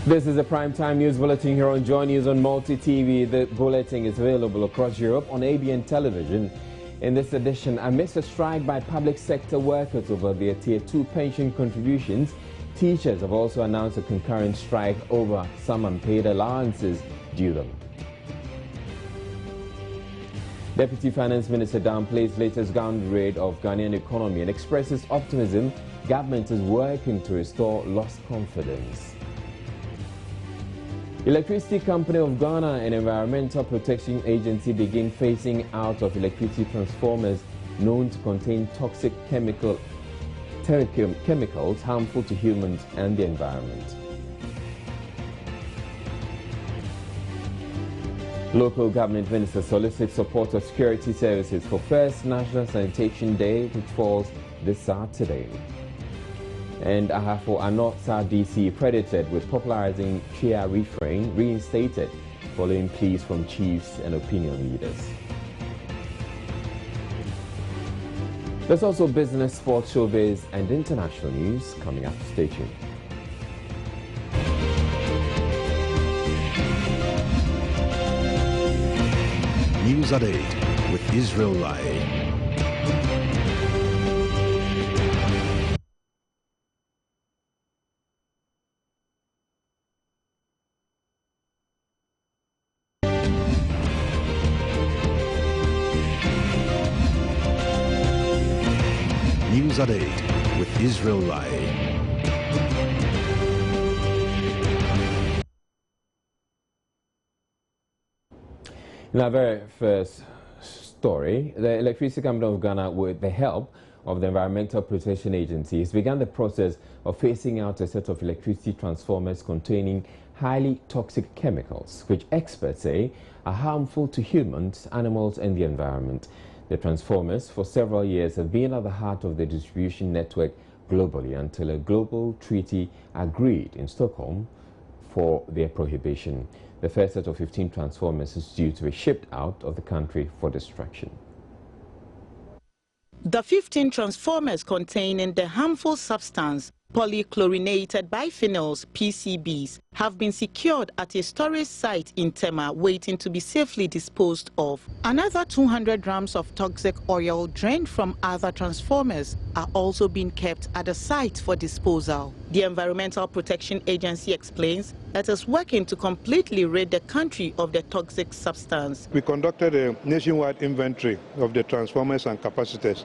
This is a primetime news bulletin here on Joy News on Multi TV. The bulletin is available across Europe on ABN television. In this edition, amidst a strike by public sector workers over their Tier 2 pension contributions, teachers have also announced a concurrent strike over some unpaid allowances due them. Deputy Finance Minister downplays latest downgrade of Ghanaian economy and expresses optimism government is working to restore lost confidence. Electricity Company of Ghana and Environmental Protection Agency begin phasing out of electricity transformers known to contain toxic chemicals harmful to humans and the environment. Local government minister solicits support of security services for first National Sanitation Day, which falls this Saturday. And Ahafo Anot South DC credited with popularizing Chia refrain reinstated following pleas from chiefs and opinion leaders. There's also business, sports, showbiz and international news coming up. Stay tuned. News at 8 with Israel Live. News at 8 with Israel Live. In our very first story, the Electricity Company of Ghana, with the help of the Environmental Protection Agency, has begun the process of phasing out a set of electricity transformers containing highly toxic chemicals, which experts say are harmful to humans, animals and the environment. The transformers for several years have been at the heart of the distribution network globally until a global treaty agreed in Stockholm for their prohibition. The first set of 15 transformers is due to be shipped out of the country for destruction. The 15 transformers containing the harmful substance polychlorinated biphenyls (PCBs) have been secured at a storage site in Tema, waiting to be safely disposed of. Another 200 grams of toxic oil drained from other transformers are also being kept at the site for disposal. The Environmental Protection Agency explains it is working to completely rid the country of the toxic substance. We conducted a nationwide inventory of the transformers and capacitors,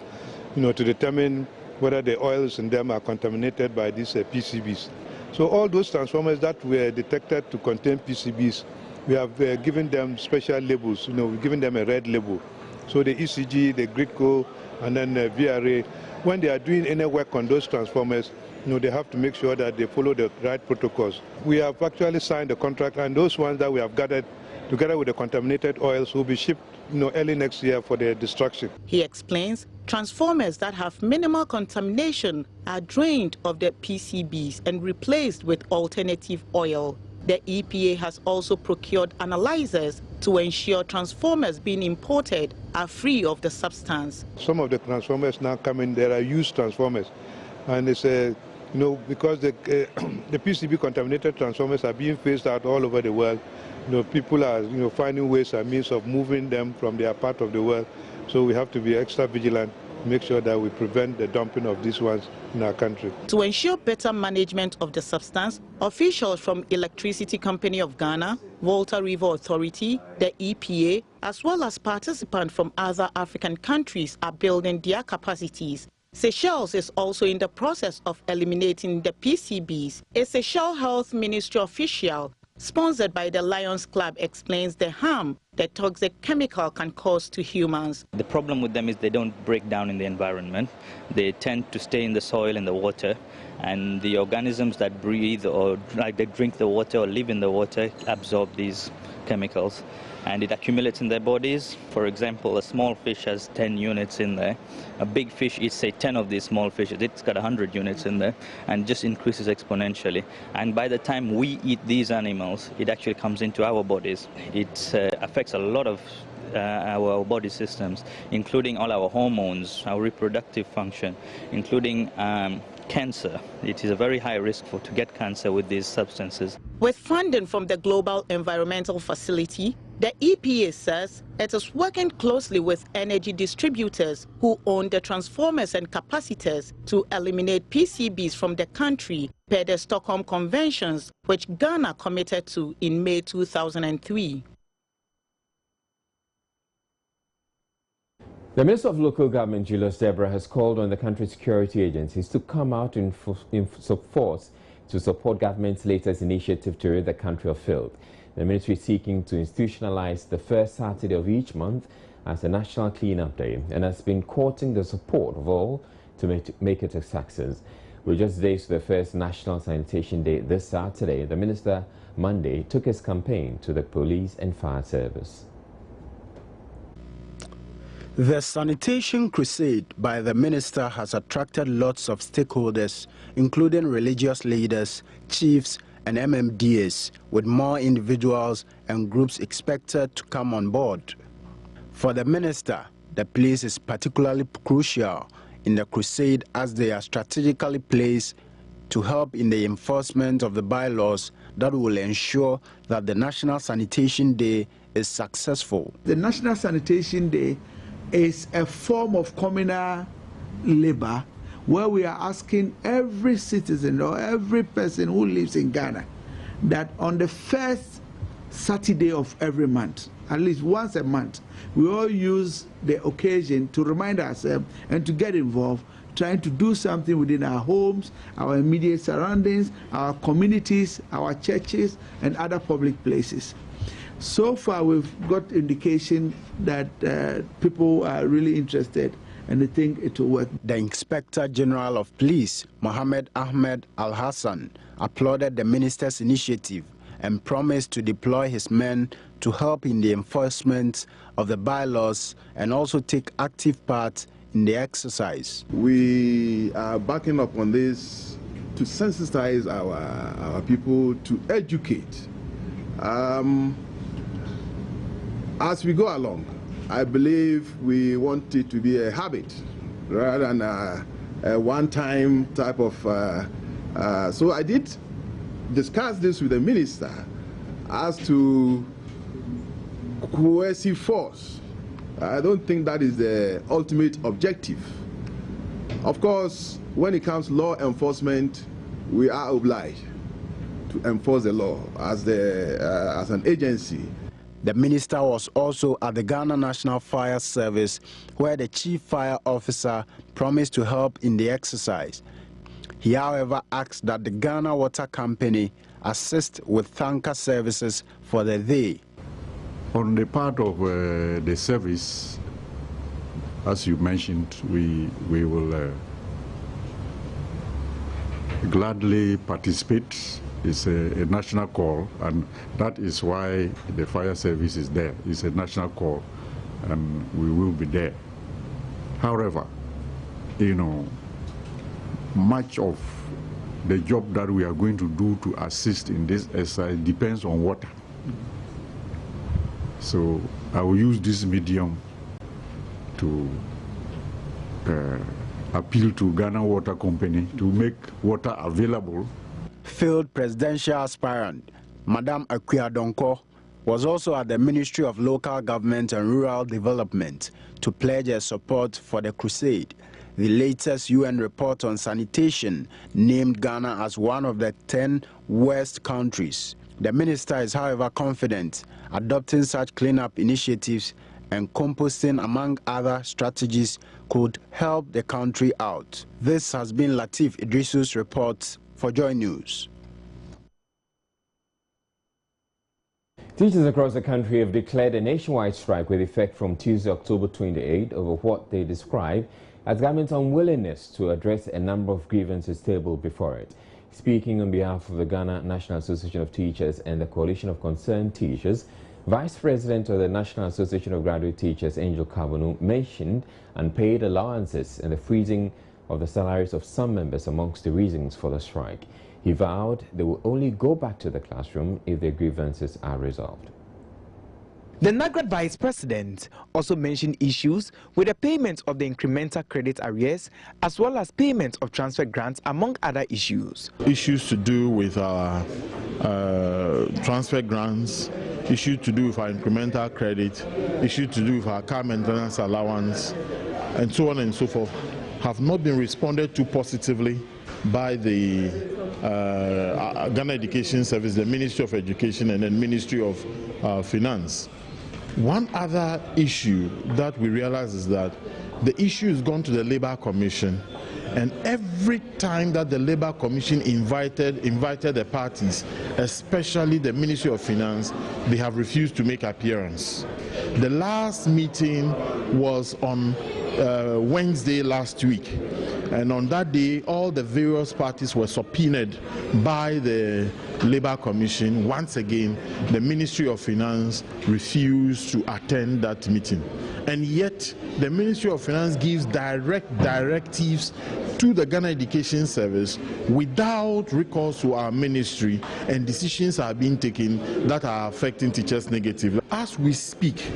to determine whether the oils in them are contaminated by these PCBs. So all those transformers that were detected to contain PCBs, we have given them special labels. We've given them a red label. So the ECG, the GRIDCO, and then the VRA, when they are doing any work on those transformers, they have to make sure that they follow the right protocols. We have actually signed the contract, and those ones that we have gathered together with the contaminated oils will be shipped early next year for their destruction. He explains transformers that have minimal contamination are drained of the PCBs and replaced with alternative oil. The EPA has also procured analyzers to ensure transformers being imported are free of the substance. Some of the transformers now coming, there are used transformers, and it's because the PCB contaminated transformers are being phased out all over the world. People are finding ways and means of moving them from their part of the world. So we have to be extra vigilant, make sure that we prevent the dumping of these ones in our country. To ensure better management of the substance, officials from Electricity Company of Ghana, Volta River Authority, the EPA, as well as participants from other African countries are building their capacities. Seychelles is also in the process of eliminating the PCBs. A Seychelles Health Ministry official sponsored by the Lions Club explains the harm the toxic chemical can cause to humans. The problem with them is they don't break down in the environment. They tend to stay in the soil and the water, and the organisms that breathe or they drink the water or live in the water absorb these chemicals, and it accumulates in their bodies. For example, a small fish has 10 units in there. A big fish eats, say, 10 of these small fishes. It's got 100 units in there and just increases exponentially. And by the time we eat these animals, it actually comes into our bodies. It affects a lot of our body systems, including all our hormones, our reproductive function, including cancer. It is a very high risk to get cancer with these substances. With funding from the Global Environmental Facility, the EPA says it is working closely with energy distributors who own the transformers and capacitors to eliminate PCBs from the country per the Stockholm Conventions, which Ghana committed to in May 2003. The Minister of Local Government, Julius Deborah, has called on the country's security agencies to come out in force to support government's latest initiative to rid the country of filth. The ministry is seeking to institutionalize the first Saturday of each month as a national cleanup day and has been courting the support of all to make it a success. With just days to the first National Sanitation Day this Saturday, the minister Monday took his campaign to the police and fire service. The sanitation crusade by the minister has attracted lots of stakeholders, including religious leaders, chiefs, and MMDAs, with more individuals and groups expected to come on board. For the minister, the police is particularly crucial in the crusade as they are strategically placed to help in the enforcement of the bylaws that will ensure that the National Sanitation Day is successful. The National Sanitation Day is a form of communal labor where we are asking every citizen or every person who lives in Ghana that on the first Saturday of every month, at least once a month, we all use the occasion to remind ourselves and to get involved, trying to do something within our homes, our immediate surroundings, our communities, our churches, and other public places. So far, we've got indication that people are really interested and they think it will work. The Inspector General of Police, Mohammed Ahmed Al-Hassan, applauded the minister's initiative and promised to deploy his men to help in the enforcement of the bylaws and also take active part in the exercise. We are backing up on this to sensitize our people, to educate. As we go along, I believe we want it to be a habit rather than a one-time type of... so I did discuss this with the minister as to coercive force. I don't think that is the ultimate objective. Of course, when it comes to law enforcement, we are obliged to enforce the law as an agency. The minister was also at the Ghana National Fire Service, where the chief fire officer promised to help in the exercise. He, however, asked that the Ghana Water Company assist with tanker services for the day. On the part of the service, as you mentioned, we will gladly participate. It's a national call, and that is why the fire service is there. It's a national call, and we will be there. However, you know, much of the job that we are going to do to assist in this exercise depends on water. So I will use this medium to appeal to Ghana Water Company to make water available. Field presidential aspirant Madam Akuya Donko was also at the Ministry of Local Government and Rural Development to pledge her support for the crusade. The latest UN report on sanitation named Ghana as one of the 10 worst countries. The minister is, however, confident adopting such cleanup initiatives and composting, among other strategies, could help the country out. This has been Latif Idrisu's report for Joy News. Teachers across the country have declared a nationwide strike with effect from Tuesday, October 28, over what they describe as government's unwillingness to address a number of grievances tabled before it. Speaking on behalf of the Ghana National Association of Teachers and the Coalition of Concerned Teachers, Vice President of the National Association of Graduate Teachers, Angel Kabunu, mentioned unpaid allowances and the freezing of the salaries of some members amongst the reasons for the strike. He vowed they will only go back to the classroom if their grievances are resolved. The NAGRAD Vice President also mentioned issues with the payment of the incremental credit arrears as well as payment of transfer grants, among other issues. Issues to do with our transfer grants, issues to do with our incremental credit, issues to do with our car maintenance allowance, and so on and so forth, have not been responded to positively by the Ghana Education Service, the Ministry of Education, and then Ministry of Finance. One other issue that we realize is that the issue has gone to the Labour Commission, and every time that the Labour Commission invited the parties, especially the Ministry of Finance, they have refused to make appearance. The last meeting was on Wednesday last week, and on that day all the various parties were subpoenaed by the Labour Commission. Once again, the Ministry of Finance refused to attend that meeting, and yet the Ministry of Finance gives directives to the Ghana Education Service without recourse to our ministry, and decisions are being taken that are affecting teachers negatively. As we speak,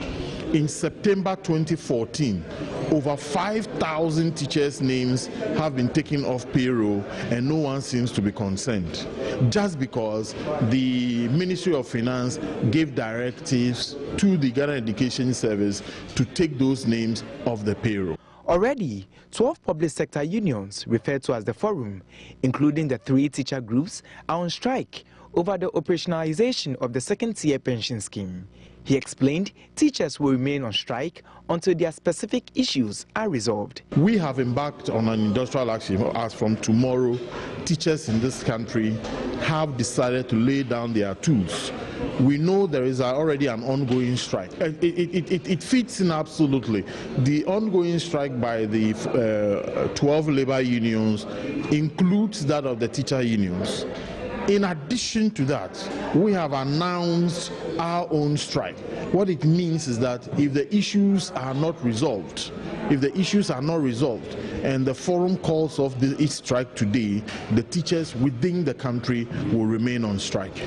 in September 2014, over 5,000 teachers' names have been taken off payroll, and no one seems to be concerned, just because the Ministry of Finance gave directives to the Ghana Education Service to take those names off the payroll. Already, 12 public sector unions, referred to as the Forum, including the 3 teacher groups, are on strike over the operationalization of the second-tier pension scheme. He explained teachers will remain on strike until their specific issues are resolved. We have embarked on an industrial action. As from tomorrow, teachers in this country have decided to lay down their tools. We know there is already an ongoing strike. It fits in absolutely. The ongoing strike by the 12 labor unions includes that of the teacher unions. In addition to that, we have announced our own strike. What it means is that if the issues are not resolved, and the Forum calls off its strike today, the teachers within the country will remain on strike.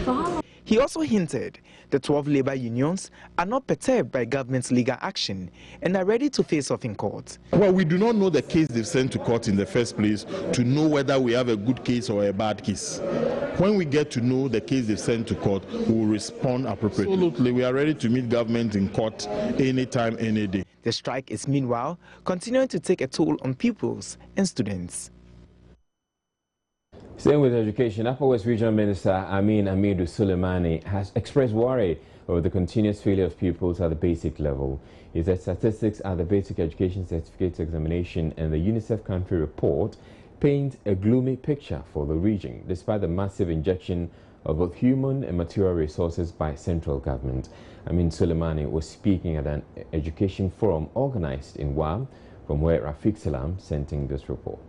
He also hinted the 12 labor unions are not perturbed by government's legal action and are ready to face off in court. Well, we do not know the case they've sent to court in the first place to know whether we have a good case or a bad case. When we get to know the case they've sent to court, we will respond appropriately. Absolutely, we are ready to meet government in court anytime, any day. The strike is meanwhile continuing to take a toll on pupils and students. Staying with education, Upper West Regional Minister Amin Amidu Suleimani has expressed worry over the continuous failure of pupils at the basic level. He said statistics at the Basic Education Certificate Examination and the UNICEF country report paint a gloomy picture for the region, despite the massive injection of both human and material resources by central government. Amin Suleimani was speaking at an education forum organized in WA, from where Rafiq Salam sent in this report.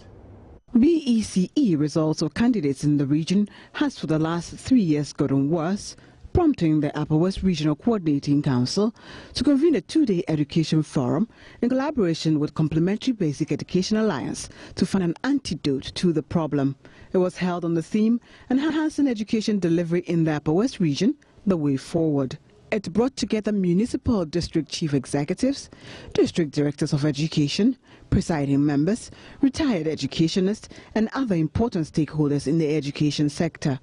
BECE results of candidates in the region has for the last 3 years gotten worse, prompting the Upper West Regional Coordinating Council to convene a 2-day education forum in collaboration with Complementary Basic Education Alliance to find an antidote to the problem. It was held on the theme Enhancing Education Delivery in the Upper West Region, the Way Forward. It brought together municipal district chief executives, district directors of education, presiding members, retired educationists, and other important stakeholders in the education sector.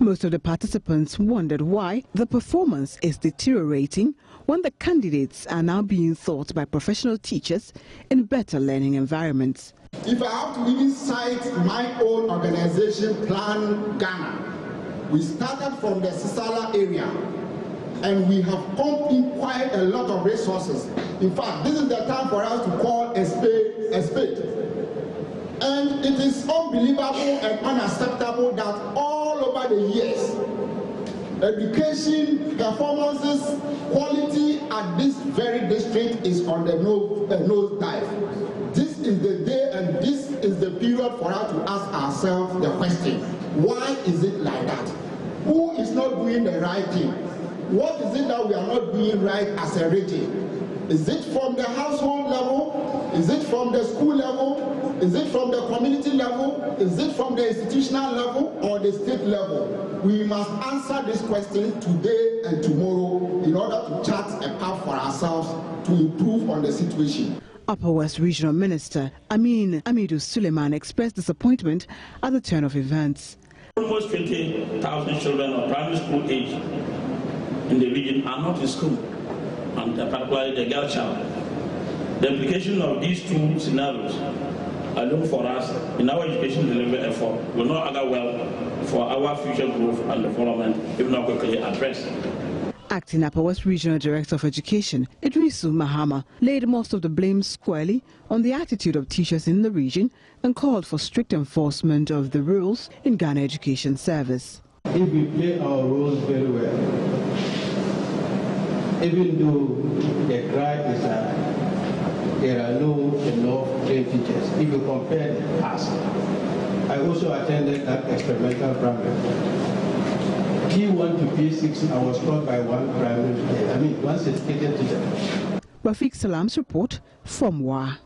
Most of the participants wondered why the performance is deteriorating when the candidates are now being taught by professional teachers in better learning environments. If I have to even cite my own organization, Plan Ghana, we started from the Sisala area, and we have pumped in quite a lot of resources. In fact, this is the time for us to call a spade a spade. And it is unbelievable and unacceptable that all over the years, education, performances, quality at this very district is on the nosedive. This is the day and this is the period for us to ask ourselves the question, why is it like that? Who is not doing the right thing? What is it that we are not doing right as a region? Is it from the household level? Is it from the school level? Is it from the community level? Is it from the institutional level or the state level? We must answer this question today and tomorrow in order to chart a path for ourselves to improve on the situation. Upper West Regional Minister Amin Amidu Suleiman expressed disappointment at the turn of events. Almost 20,000 children of primary school age in the region are not in school, and particularly the girl child. The implication of these two scenarios alone for us in our education delivery effort will not augur well for our future growth and development if not quickly addressed. Acting Upper West Regional Director of Education, Idrisu Mahama, laid most of the blame squarely on the attitude of teachers in the region and called for strict enforcement of the rules in Ghana Education Service. If we play our roles very well, even though the cry is that there are no enough trained teachers, if you compare the past, I also attended that experimental primary. P1 to P6, I was taught by one certificated teacher. Rafiq Salam's report from WA.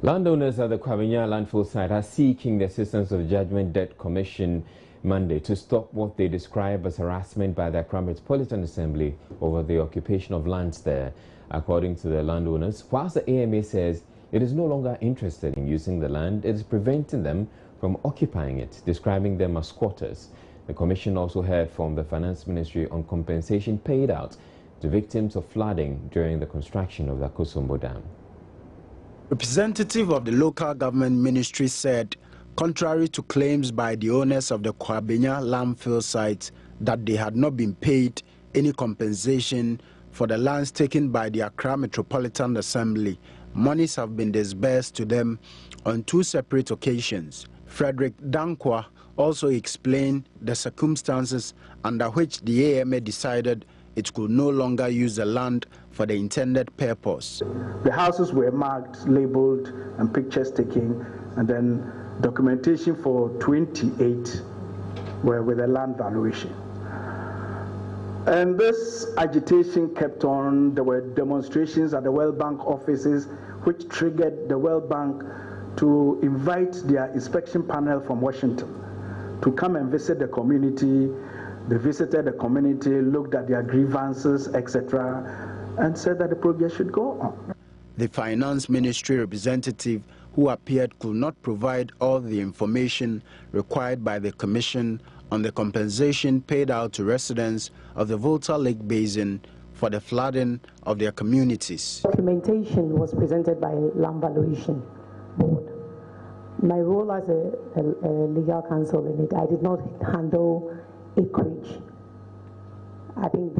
Landowners at the Kwabinya landfill site are seeking the assistance of the Judgment Debt Commission Monday to stop what they describe as harassment by the Accra Metropolitan Assembly over the occupation of lands there. According to the landowners, whilst the AMA says it is no longer interested in using the land, it is preventing them from occupying it, describing them as squatters. The commission also heard from the Finance Ministry on compensation paid out to victims of flooding during the construction of the Akosombo Dam. Representative of the local government ministry said, contrary to claims by the owners of the Kwabinya landfill site that they had not been paid any compensation for the lands taken by the Accra Metropolitan Assembly, monies have been disbursed to them on two separate occasions. Frederick Dankwa also explained the circumstances under which the AMA decided it could no longer use the land for the intended purpose. The houses were marked, labeled, and pictures taken, and then documentation for 28 were with a land valuation. And this agitation kept on. There were demonstrations at the World Bank offices, which triggered the World Bank to invite their inspection panel from Washington to come and visit the community. They visited the community, looked at their grievances, etc., and said that the project should go on. The Finance Ministry representative who appeared could not provide all the information required by the Commission on the compensation paid out to residents of the Volta Lake Basin for the flooding of their communities. Documentation was presented by Land Valuation Board. My role as a legal counsel in it, I did not handle acreage. I think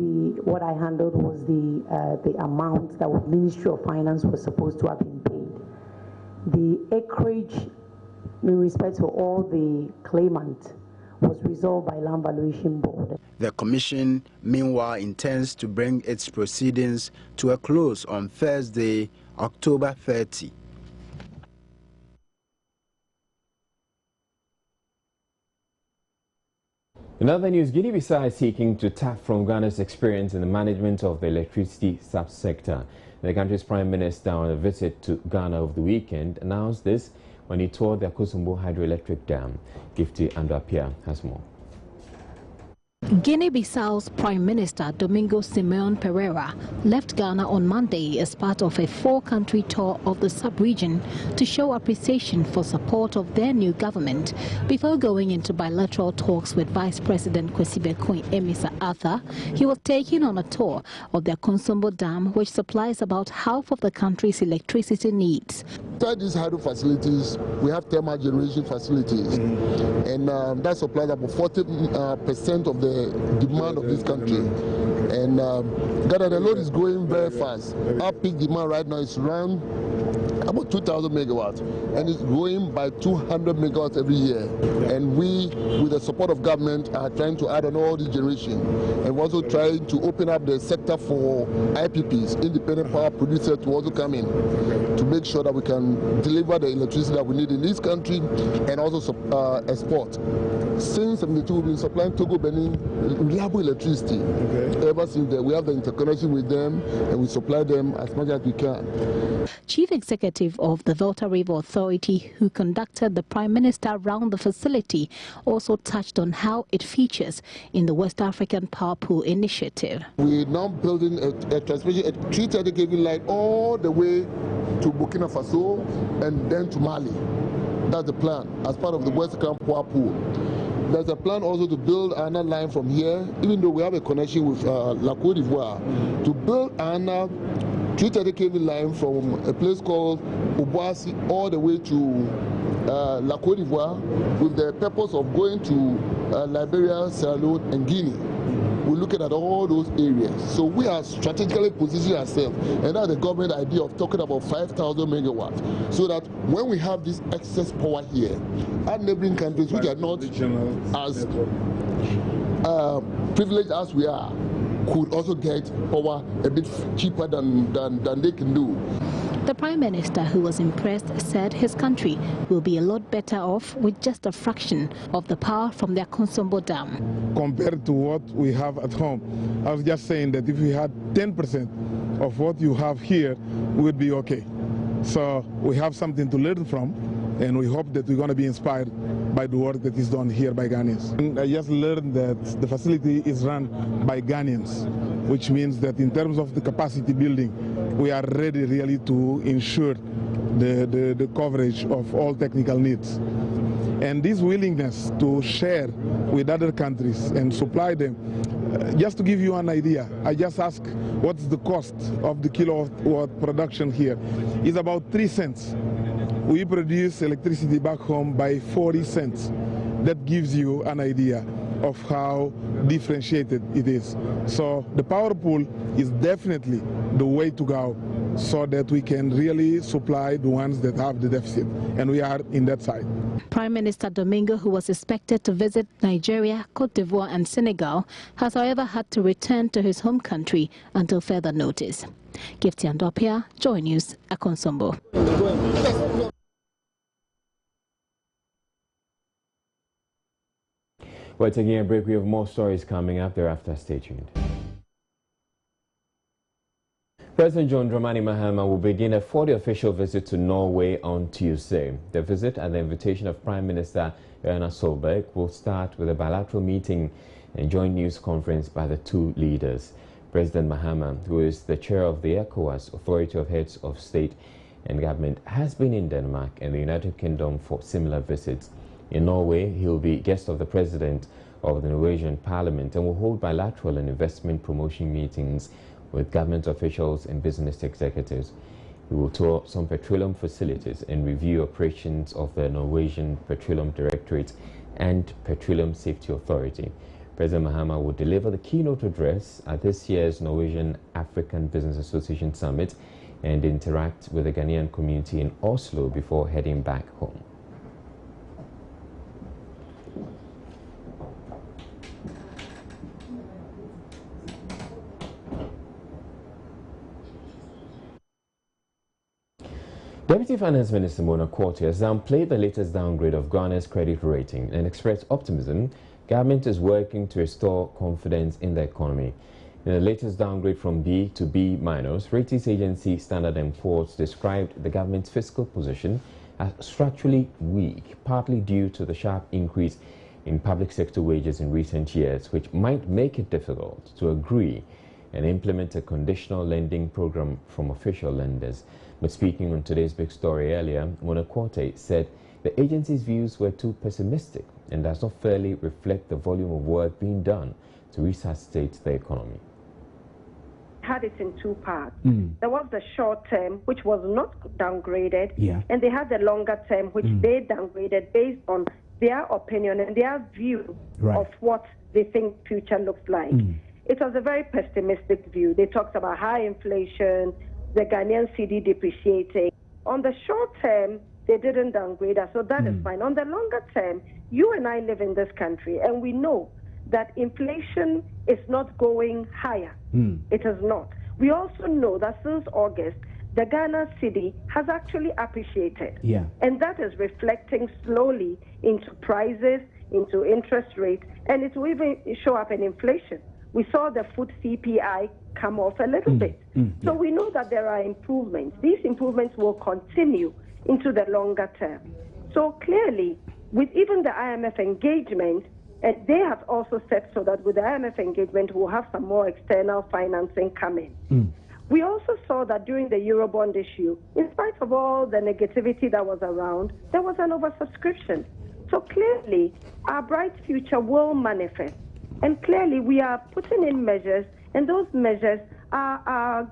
what I handled was the amount that the Ministry of Finance was supposed to have been paid. The acreage, with respect to all the claimants, was resolved by Land Valuation Board. The Commission, meanwhile, intends to bring its proceedings to a close on Thursday, October 30. In other news, Guinea-Bissau is seeking to tap from Ghana's experience in the management of the electricity subsector. The country's Prime Minister, on a visit to Ghana over the weekend, announced this when he toured the Akosombo hydroelectric dam. Gifty Andapia has more. Guinea-Bissau's Prime Minister Domingo Simeon Pereira left Ghana on Monday as part of a four-country tour of the sub-region to show appreciation for support of their new government before going into bilateral talks with Vice President Kwesi Bekoe Emisa Arthur. He was taken on a tour of the Akosombo Dam, which supplies about half of the country's electricity needs. Inside these hydro facilities, we have thermal generation facilities, and that supplies about 40% of the demand of this country. And Ghana, the load is growing very fast. Our peak demand right now is around about 2,000 megawatts, and it's growing by 200 megawatts every year. And we, with the support of government, are trying to add on all the generation, and we're also trying to open up the sector for IPPs, independent power producers, to also come in to make sure that we can deliver the electricity that we need in this country and also export. Since 72, we've been supplying Togo, Benin reliable electricity. Ever since then, we have the interconnection with them, and we supply them as much as we can. Chief Executive of the Volta River Authority, who conducted the Prime Minister around the facility, also touched on how it features in the West African Power Pool initiative. We're now building a transmission, a 330 kV line all the way to Burkina Faso and then to Mali. That's the plan as part of the West African Power Pool. There's a plan also to build another line from here, even though we have a connection with La Côte d'Ivoire, to build another 330 kV line from a place called Obuasi all the way to La Côte d'Ivoire, with the purpose of going to Liberia, Sierra Leone, and Guinea. We're looking at all those areas. So we are strategically positioning ourselves, and that's the government idea of talking about 5,000 megawatts, so that when we have this excess power here, our neighboring countries, which are not as privileged as we are, could also get power a bit cheaper than they can do. The Prime Minister, who was impressed, said his country will be a lot better off with just a fraction of the power from their Konsombo Dam. Compared to what we have at home, I was just saying that if we had 10% of what you have here, we would be okay. So we have something to learn from, and we hope that we're going to be inspired by the work that is done here by Ghanaians. And I just learned that the facility is run by Ghanaians, which means that in terms of the capacity building, we are ready really to ensure the coverage of all technical needs. And this willingness to share with other countries and supply them, just to give you an idea, I just asked what's the cost of the kilowatt production here. It's about 3 cents. We produce electricity back home by 40 cents. That gives you an idea of how differentiated it is. So the power pool is definitely the way to go, so that we can really supply the ones that have the deficit, and we are in that side. Prime Minister Domingo, who was expected to visit Nigeria, Cote d'Ivoire and Senegal, has however had to return to his home country until further notice. Gifty Andopia, Joy News, Akonsombo. We're taking a break. We have more stories coming up thereafter. Stay tuned. President John Dramani Mahama will begin a 40 official visit to Norway on Tuesday. The visit, at the invitation of Prime Minister Erna Solberg, will start with a bilateral meeting and joint news conference by the two leaders. President Mahama, who is the chair of the ECOWAS, Authority of Heads of State and Government, has been in Denmark and the United Kingdom for similar visits. In Norway, he will be guest of the President of the Norwegian Parliament and will hold bilateral and investment promotion meetings with government officials and business executives. He will tour some petroleum facilities and review operations of the Norwegian Petroleum Directorate and Petroleum Safety Authority. President Mahama will deliver the keynote address at this year's Norwegian African Business Association Summit and interact with the Ghanaian community in Oslo before heading back home. Deputy Finance Minister Mona Quartey has downplayed the latest downgrade of Ghana's credit rating and expressed optimism government is working to restore confidence in the economy. In the latest downgrade from B to B-, ratings agency Standard & Poor's described the government's fiscal position as structurally weak, partly due to the sharp increase in public sector wages in recent years, which might make it difficult to agree and implement a conditional lending program from official lenders. But speaking on today's big story earlier, Mona Quartey said the agency's views were too pessimistic and does not fairly reflect the volume of work being done to resuscitate the economy. Had it in two parts. There was the short term, which was not downgraded, and they had the longer term, which they downgraded based on their opinion and their view of what they think future looks like. It was a very pessimistic view. They talked about high inflation, the Ghanaian cedi depreciating, on the short term, they didn't downgrade us, so that is fine. On the longer term, you and I live in this country, and we know that inflation is not going higher. It is not. We also know that since August, the Ghana cedi has actually appreciated. And that is reflecting slowly into prices, into interest rates, and it will even show up in inflation. We saw the food CPI come off a little bit. So we know that there are improvements. These improvements will continue into the longer term. So clearly, with even the IMF engagement, and they have also said so that with the IMF engagement, we'll have some more external financing coming. We also saw that during the Eurobond issue, in spite of all the negativity that was around, there was an oversubscription. So clearly, our bright future will manifest. And clearly, we are putting in measures, and those measures are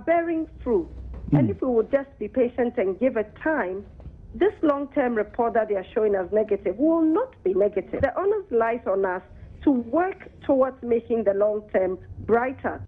bearing fruit. And if we would just be patient and give it time, this long-term report that they are showing as negative will not be negative. The onus lies on us to work towards making the long-term brighter.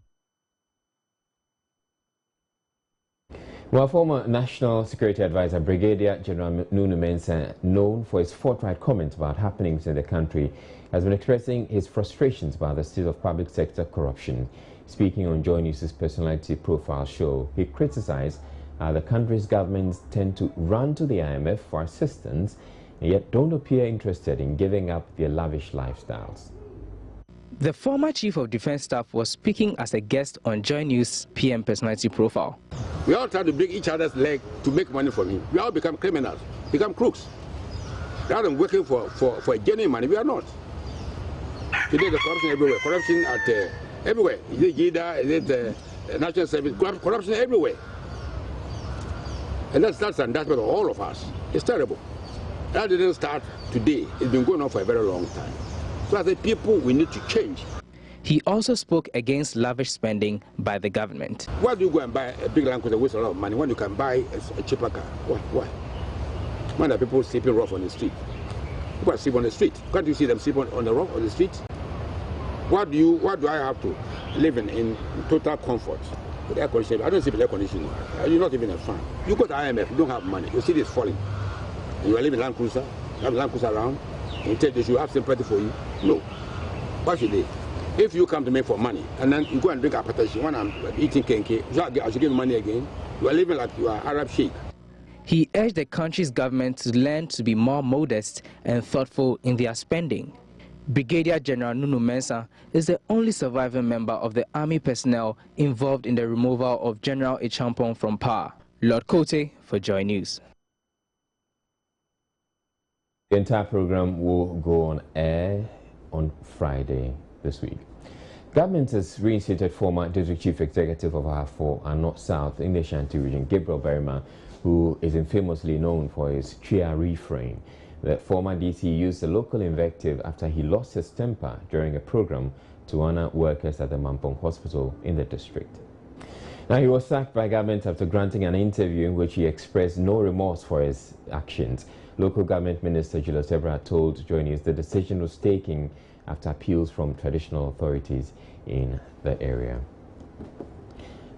Well, former National Security Advisor Brigadier General Nuno Mensah, known for his forthright comments about happenings in the country, has been expressing his frustrations about the state of public sector corruption. Speaking on Joy News' Personality Profile show, he criticized how the country's governments tend to run to the IMF for assistance and yet don't appear interested in giving up their lavish lifestyles. The former Chief of Defense Staff was speaking as a guest on Joy News PM Personality Profile. We all try to break each other's leg to make money from him. We all become criminals, become crooks. Rather than working for genuine money, we are not. Today, the corruption everywhere. Corruption at everywhere. Is it GIDA? Is it National Service? Corruption everywhere. And that's an indictment of all of us. It's terrible. That didn't start today. It's been going on for a very long time. So as a people, we need to change. He also spoke against lavish spending by the government. Why do you go and buy a big Land Cruiser, waste a lot of money when you can buy a cheaper car? Why? When are people sleeping rough on the street? People are sleeping on the street. Can't you see them sleeping on the street? Why do I have to live in total comfort with air conditioning? I don't sleep in air conditioning. You're not even a fan. You go to IMF, you don't have money. Your city is falling. And you are living in Land Cruiser. You have Land Cruiser around. And you tell they should have sympathy for you. No. Why should they? If you come to me for money and then you go and drink appetizer when I'm eating kenke, I should give you money again. You are living like you are Arab sheikh. He urged the country's government to learn to be more modest and thoughtful in their spending. Brigadier General Nuno Mensah is the only surviving member of the army personnel involved in the removal of General Echampong from power. Lord Kote for Joy News. The entire program will go on air on Friday this week. Government has reinstated former District Chief Executive of Ahafo and North South in the Ashanti region, Gabriel Barima, who is infamously known for his Chia refrain. The former DC used a local invective after he lost his temper during a program to honor workers at the Mampong Hospital in the district. Now, he was sacked by government after granting an interview in which he expressed no remorse for his actions. Local government minister Julius Ebra told Joy News the decision was taken after appeals from traditional authorities in the area.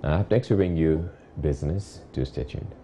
Now, up next we bring you business. Do stay tuned.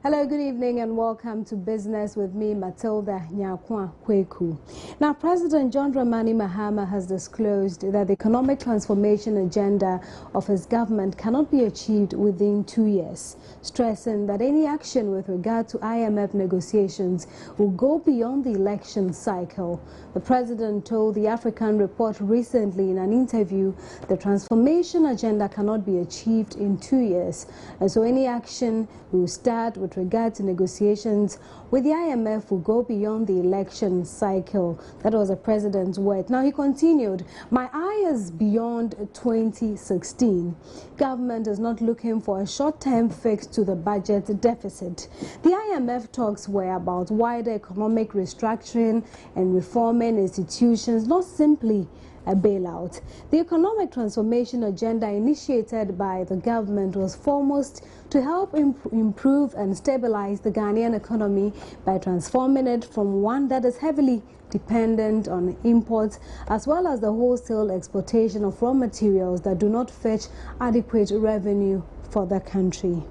Hello, good evening and welcome to Business with me, Matilda Nyakwa Kweku. Now, President John Dramani Mahama has disclosed that the economic transformation agenda of his government cannot be achieved within 2 years, stressing that any action with regard to IMF negotiations will go beyond the election cycle. The president told the African Report recently in an interview the transformation agenda cannot be achieved in 2 years, and so any action will start with regard to negotiations with the IMF will go beyond the election cycle. That was the president's word. Now he continued, my eye is beyond 2016. Government is not looking for a short-term fix to the budget deficit. The IMF talks were about wider economic restructuring and reforming institutions, not simply a bailout. The economic transformation agenda initiated by the government was foremost to help improve and stabilize the Ghanaian economy by transforming it from one that is heavily dependent on imports, as well as the wholesale exportation of raw materials that do not fetch adequate revenue for the country.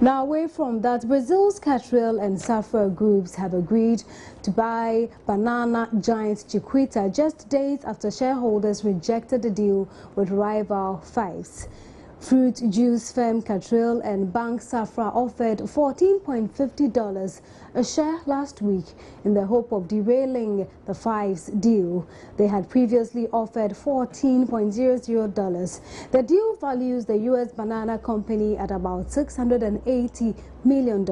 Now, away from that, Brazil's Catril and Safra groups have agreed to buy banana giant Chiquita just days after shareholders rejected the deal with rival Fives. Fruit juice firm Catril and Bank Safra offered $14.50 a share last week in the hope of derailing the Fives deal. They had previously offered $14.00. The deal values the U.S. banana company at about $680 million.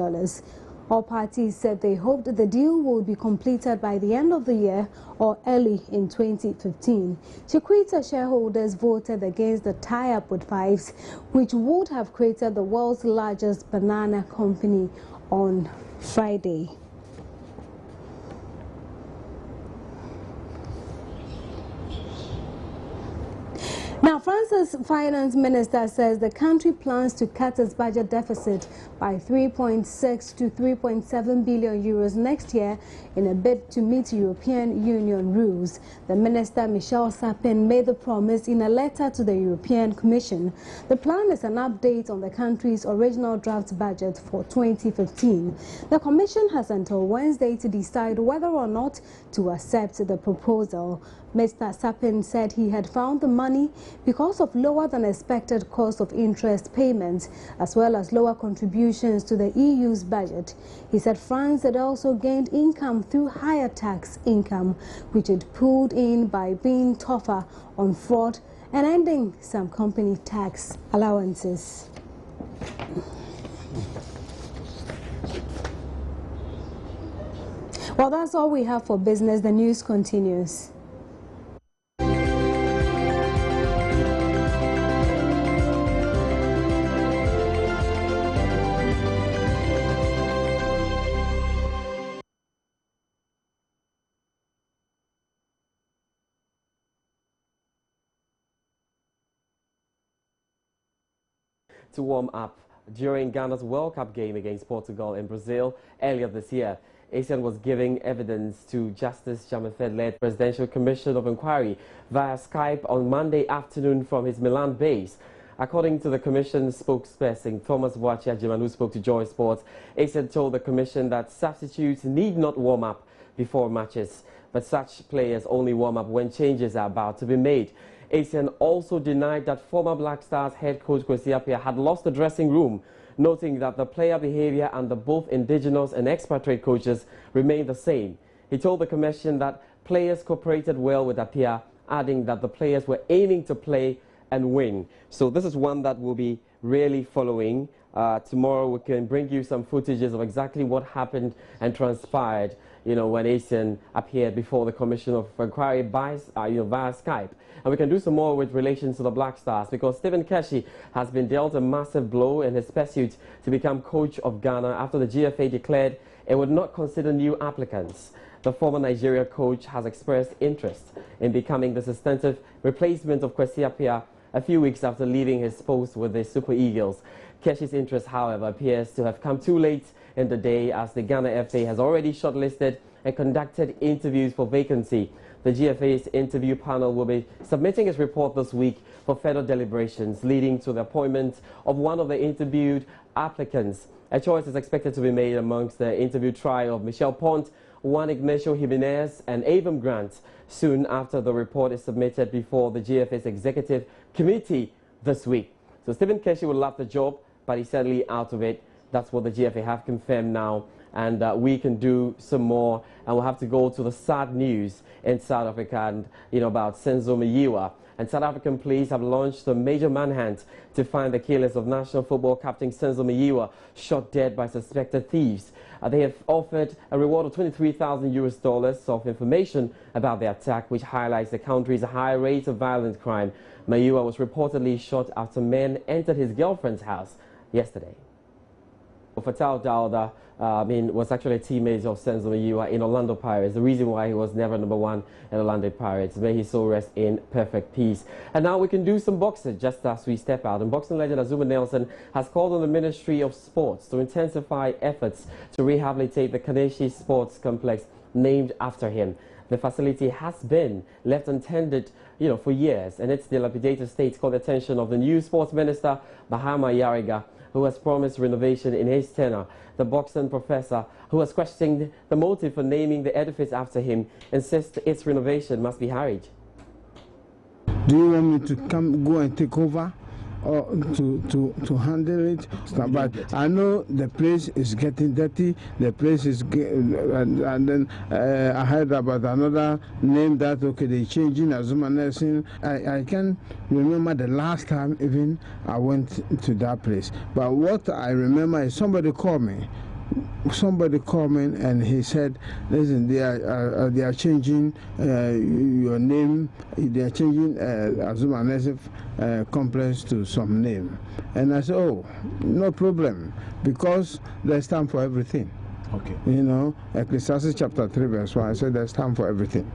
All parties said they hoped the deal will be completed by the end of the year or early in 2015. Chiquita shareholders voted against the tie-up with Fives, which would have created the world's largest banana company on Friday. Now, France's finance minister says the country plans to cut its budget deficit by 3.6 to 3.7 billion euros next year in a bid to meet European Union rules. The minister, Michel Sapin, made the promise in a letter to the European Commission. The plan is an update on the country's original draft budget for 2015. The Commission has until Wednesday to decide whether or not to accept the proposal. Mr. Sapin said he had found the money because of lower than expected cost of interest payments, as well as lower contributions to the EU's budget. He said France had also gained income through higher tax income, which it pulled in by being tougher on fraud and ending some company tax allowances. Well, that's all we have for business. The news continues. To warm up during Ghana's World Cup game against Portugal in Brazil earlier this year. ASEAN was giving evidence to Justice Jamafed-led Presidential Commission of Inquiry via Skype on Monday afternoon from his Milan base. According to the Commission's spokesperson, Thomas Boachi-Ajiman, who spoke to Joy Sports, ASEAN told the Commission that substitutes need not warm up before matches, but such players only warm up when changes are about to be made. ASEAN also denied that former Black Stars head coach Kwesi Appiah had lost the dressing room, noting that the player behavior under both indigenous and expatriate coaches remained the same. He told the Commission that players cooperated well with Appiah, adding that the players were aiming to play and win. So this is one that we'll be really following. Tomorrow we can bring you some footages of exactly what happened and transpired, when ASEAN appeared before the Commission of Inquiry via Skype. And we can do some more with relation to the Black Stars, because Stephen Keshi has been dealt a massive blow in his pursuit to become coach of Ghana after the GFA declared it would not consider new applicants. The former Nigeria coach has expressed interest in becoming the substantive replacement of Kwesi Appiah a few weeks after leaving his post with the Super Eagles. Keshi's interest, however, appears to have come too late in the day, as the Ghana FA has already shortlisted and conducted interviews for vacancy. The GFA's interview panel will be submitting its report this week for further deliberations, leading to the appointment of one of the interviewed applicants. A choice is expected to be made amongst the interview trio of Michel Pont, Juan Ignacio Jimenez and Avon Grant soon after the report is submitted before the GFA's executive committee this week. So Stephen Keshi would love the job, but he's certainly out of it. That's what the GFA have confirmed now. And we can do some more, and we'll have to go to the sad news in South Africa and about Senzo Meyiwa. And South African police have launched a major manhunt to find the killers of national football captain Senzo Meyiwa, shot dead by suspected thieves. They have offered a reward of $23,000 of information about the attack, which highlights the country's high rate of violent crime. Meyiwa was reportedly shot after men entered his girlfriend's house yesterday. Fatal Dawda, was actually a teammate of Senzo Mayiwa in Orlando Pirates. The reason why he was never #1 in Orlando Pirates. May his soul rest in perfect peace. And now we can do some boxing just as we step out. And boxing legend Azumah Nelson has called on the Ministry of Sports to intensify efforts to rehabilitate the Kaneshi Sports Complex named after him. The facility has been left untended, for years, and its dilapidated state caught the attention of the new sports minister, Barima Osei, who has promised renovation in his tenure. The boxing professor, who has questioned the motive for naming the edifice after him, insists its renovation must be hurried. Do you want me to go and take over? Or to handle it, but I know the place is getting dirty. The place is, and then I heard about another name that they're changing Azumah Nelson. I can remember the last time even I went to that place. But what I remember is somebody called me and he said, listen, they are changing your name, they are changing Azumah Nelson complex to some name. And I said, oh, no problem, because there's time for everything. Okay. Ecclesiastes chapter 3 verse 1, I said there's time for everything.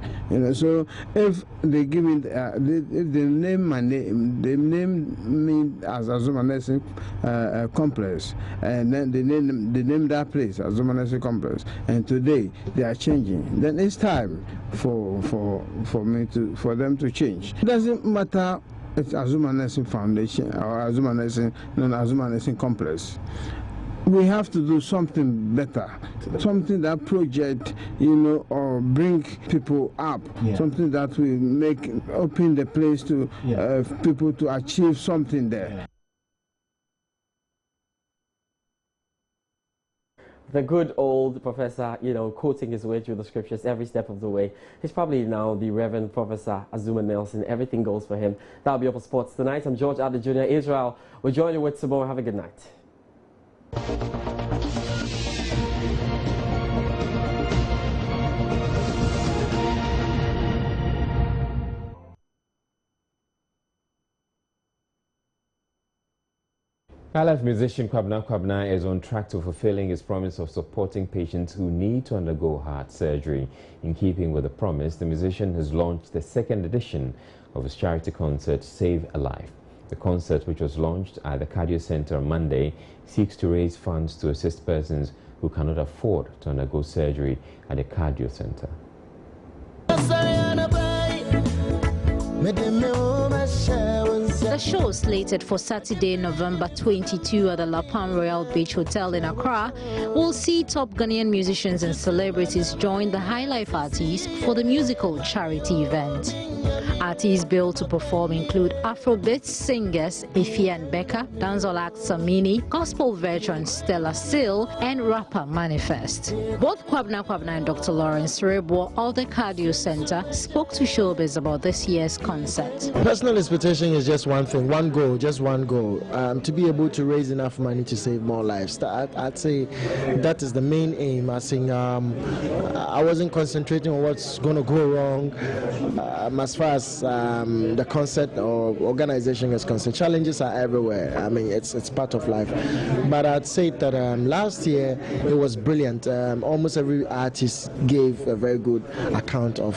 So if they give me, if they name my name, they name me as Azumah Nelson complex, and then they name that place Azumah Nelson complex, and today they are changing, then it's time for them to change. It doesn't matter. It's Azumah Nelson Foundation or Azumah Nelson complex. We have to do something better, something that project, or bring people up, something that will open the place to people to achieve something there. The good old professor, quoting his way through the scriptures every step of the way. He's probably now the Reverend Professor Azumah Nelson. Everything goes for him. That'll be all for sports tonight. I'm George Adder Jr. Israel. We'll join you with some more. Have a good night. Highlife musician Kwabena is on track to fulfilling his promise of supporting patients who need to undergo heart surgery. In keeping with the promise, the musician has launched the second edition of his charity concert, Save a Life. The concert, which was launched at the Cardio Center on Monday, seeks to raise funds to assist persons who cannot afford to undergo surgery at the Cardio Center. The show, slated for Saturday, November 22 at the La Palm Royal Beach Hotel in Accra, will see top Ghanaian musicians and celebrities join the Highlife artists for the musical charity event. Artists billed to perform include Afrobeat singers Ify and Becca, dancehall act Samini, gospel veteran Stella Seal, and rapper Manifest. Both Kwabena and Dr. Lawrence Rebo of the Cardio Center spoke to Showbiz about this year's concert. Personal expectation is just one thing, one goal, just one goal, to be able to raise enough money to save more lives. I'd say that is the main aim. I think I wasn't concentrating on what's going to go wrong as far as the concert or organization is concerned. Challenges are everywhere. I mean, it's part of life. But I'd say that last year it was brilliant. Almost every artist gave a very good account of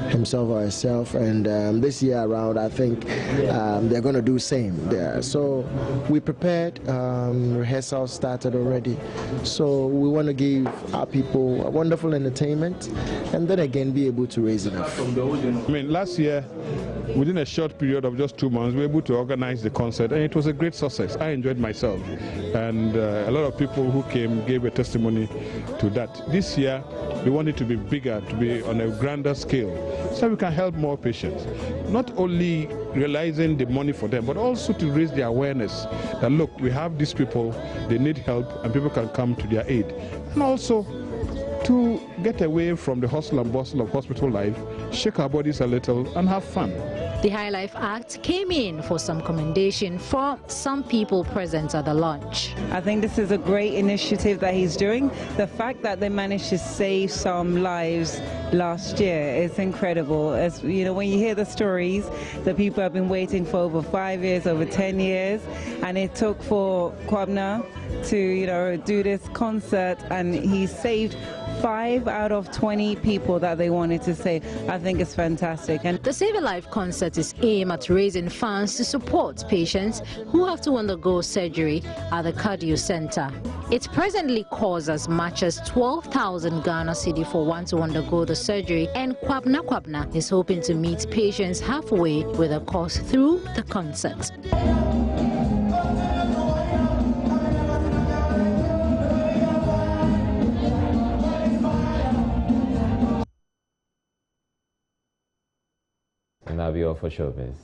himself or herself, and this year around I think they're going to do same there. So we prepared, rehearsal started already, so we want to give our people a wonderful entertainment and then again be able to raise enough. I mean, last year within a short period of just 2 months we were able to organize the concert, and it was a great success. I enjoyed myself, and a lot of people who came gave a testimony to that. This year we want it to be bigger, to be on a grander scale, so we can help more patients, not only realizing the money for them, but also to raise the awareness that look, we have these people, they need help, and people can come to their aid. And also to get away from the hustle and bustle of hospital life, shake our bodies a little, and have fun. The High Life Act came in for some commendation for some people present at the launch. I think this is a great initiative that he's doing. The fact that they managed to save some lives last year is incredible. As you know, when you hear the stories, the people have been waiting for over 5 years, over 10 years, and it took for Kwabena to, do this concert, and he saved 5 out of 20 people that they wanted to save. I think it's fantastic. And the Save a Life concert is aimed at raising funds to support patients who have to undergo surgery at the cardio center. It presently costs as much as 12,000 Ghana cedi for one to undergo the surgery, and Kwabena is hoping to meet patients halfway with the cost through the concert. And that'll be all for Showbiz.